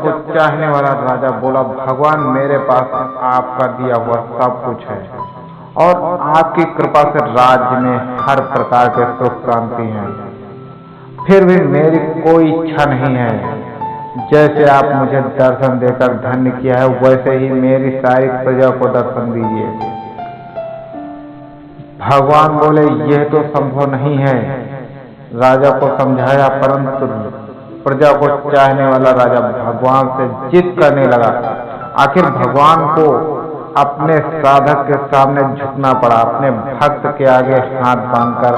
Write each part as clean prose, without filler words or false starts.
को चाहने वाला राजा बोला, भगवान मेरे पास आपका दिया हुआ सब कुछ है और आपकी कृपा से राज्य में हर प्रकार के सुख शांति है, फिर भी मेरी कोई इच्छा नहीं है। जैसे आप मुझे दर्शन देकर धन्य किया है, वैसे ही मेरी सारी प्रजा को दर्शन दीजिए। भगवान बोले, यह तो संभव नहीं है। राजा को समझाया, परंतु प्रजा को चाहने वाला राजा भगवान से जिद करने लगा। आखिर भगवान को अपने साधक के सामने झुकना पड़ा, अपने भक्त के आगे हाथ बांधकर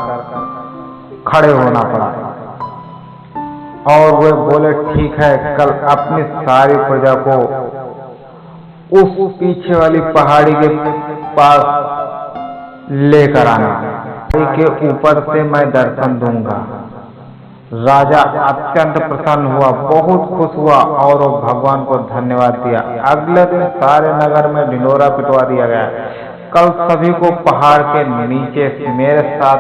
खड़े होना पड़ा और वे बोले, ठीक है, कल अपनी सारी प्रजा को उस पीछे वाली पहाड़ी के पास लेकर आना, के ऊपर से मैं दर्शन दूंगा। राजा अत्यंत प्रसन्न हुआ, बहुत खुश हुआ और वो भगवान को धन्यवाद दिया। अगले दिन सारे नगर में ढिंढोरा पिटवा दिया गया। कल सभी को पहाड़ के नीचे मेरे साथ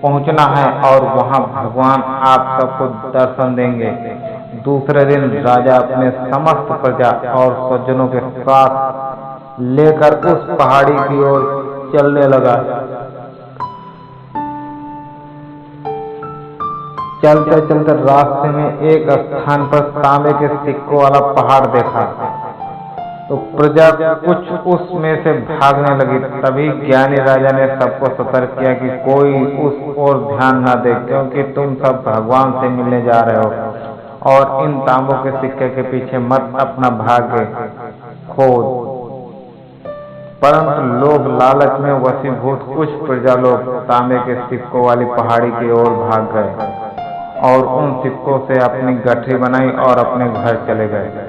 पहुंचना है और वहां भगवान आप सबको दर्शन देंगे। दूसरे दिन राजा अपने समस्त प्रजा और स्वजनों के साथ लेकर उस पहाड़ी की ओर चलने लगा। चलते चलते रास्ते में एक स्थान पर तांबे के सिक्कों वाला पहाड़ देखा तो प्रजा कुछ उसमें से भागने लगी। तभी ज्ञानी राजा ने सबको सतर्क किया कि कोई उस ओर ध्यान न दे, क्योंकि तुम सब भगवान से मिलने जा रहे हो और इन तांबों के सिक्के के पीछे मत अपना भाग्य खो। परंतु लोभ लालच में वशीभूत कुछ प्रजा लोग तांबे के सिक्कों वाली पहाड़ी की ओर भाग गए और उन सिक्कों से अपनी गठरी बनाई और अपने घर चले गए।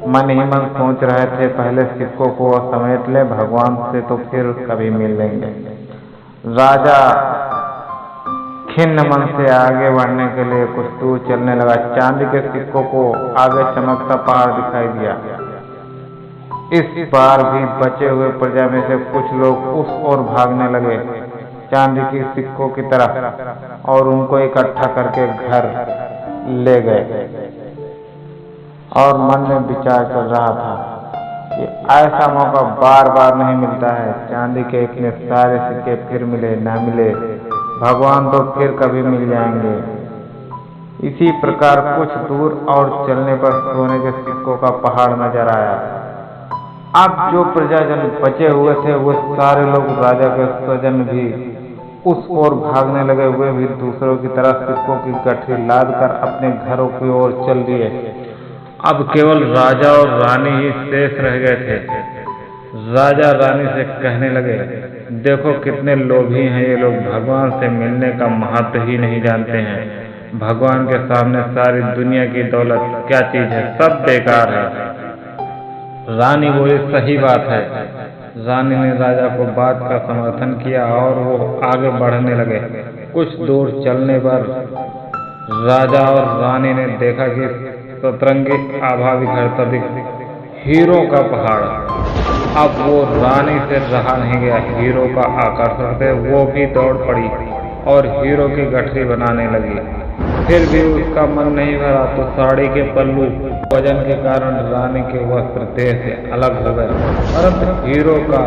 मन ही मन सोच रहे थे, पहले सिक्कों को समेट ले, भगवान से तो फिर कभी मिल लेंगे। राजा खिन्न मन से आगे बढ़ने के लिए कुछ दूर चलने लगा। चांदी के सिक्कों को आगे चमकता पहाड़ दिखाई दिया। इस बार भी बचे हुए प्रजा में से कुछ लोग उस ओर भागने लगे चांदी के सिक्कों की तरफ और उनको इकट्ठा करके घर ले गए। और मन में विचार चल रहा था कि ऐसा मौका बार बार नहीं मिलता है। चांदी के इतने सारे सिक्के फिर मिले ना मिले, भगवान तो फिर कभी मिल जाएंगे। इसी प्रकार कुछ दूर और चलने पर सोने के सिक्कों का पहाड़ नजर आया। अब जो प्रजाजन बचे हुए थे वो सारे लोग राजा के स्वजन भी उस ओर भागने लगे। वे भी दूसरों की तरह सिक्कों की गठरी लाद कर अपने घरों की ओर चल दिए। अब केवल राजा और रानी ही शेष रह गए थे। राजा रानी से कहने लगे, देखो कितने लोभी हैं ये लोग, भगवान से मिलने का महत्व ही नहीं जानते हैं। भगवान के सामने सारी दुनिया की दौलत क्या चीज है, सब बेकार है। रानी बोली, सही बात है। रानी ने राजा को बात का समर्थन किया और वो आगे बढ़ने लगे। कुछ दूर चलने पर राजा और रानी ने देखा कि सतरंगी आभा बिखरता दिख हीरो का पहाड़। अब वो रानी से रहा नहीं गया। हीरो का आकर्षण से वो भी दौड़ पड़ी और हीरो की गठरी बनाने लगी। फिर भी उसका मन नहीं भरा तो साड़ी के पल्लू वजन के कारण रानी के वस्त्र देह से अलग हो गए, परंतु हीरो का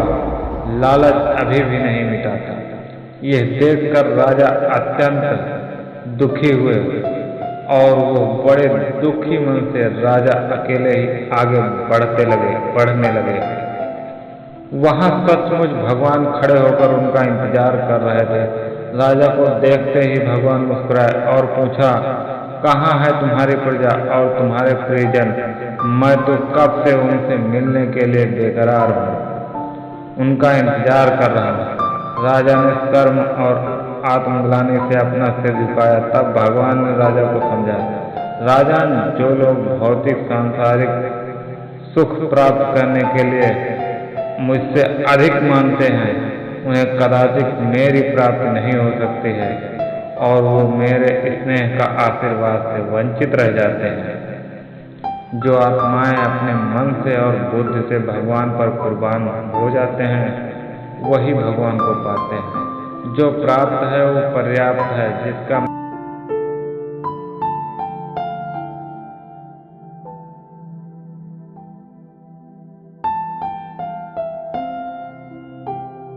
लालच अभी भी नहीं मिटा था। यह देखकर राजा अत्यंत दुखी हुए और वो बड़े दुखी मन से राजा अकेले ही आगे बढ़ने लगे। वहां सचमुच भगवान खड़े होकर उनका इंतजार कर रहे थे। राजा को देखते ही भगवान मुस्कुराए और पूछा, कहाँ है तुम्हारी प्रजा और तुम्हारे परिजन? मैं तो कब से उनसे मिलने के लिए बेकरार हूँ, उनका इंतजार कर रहा हूँ। राजा ने शर्म और आत्मग्लानि से अपना सिर झुकाया। तब भगवान ने राजा को समझाया, राजन, जो लोग भौतिक सांसारिक सुख प्राप्त करने के लिए मुझसे अधिक मानते हैं, उन्हें कदाचित मेरी प्राप्ति नहीं हो सकती है और वो मेरे स्नेह का आशीर्वाद से वंचित रह जाते हैं। जो आत्माएं अपने मन से और बुद्धि से भगवान पर कुर्बान हो जाते हैं, वही भगवान को पाते हैं। जो प्राप्त है वो पर्याप्त है, जिसका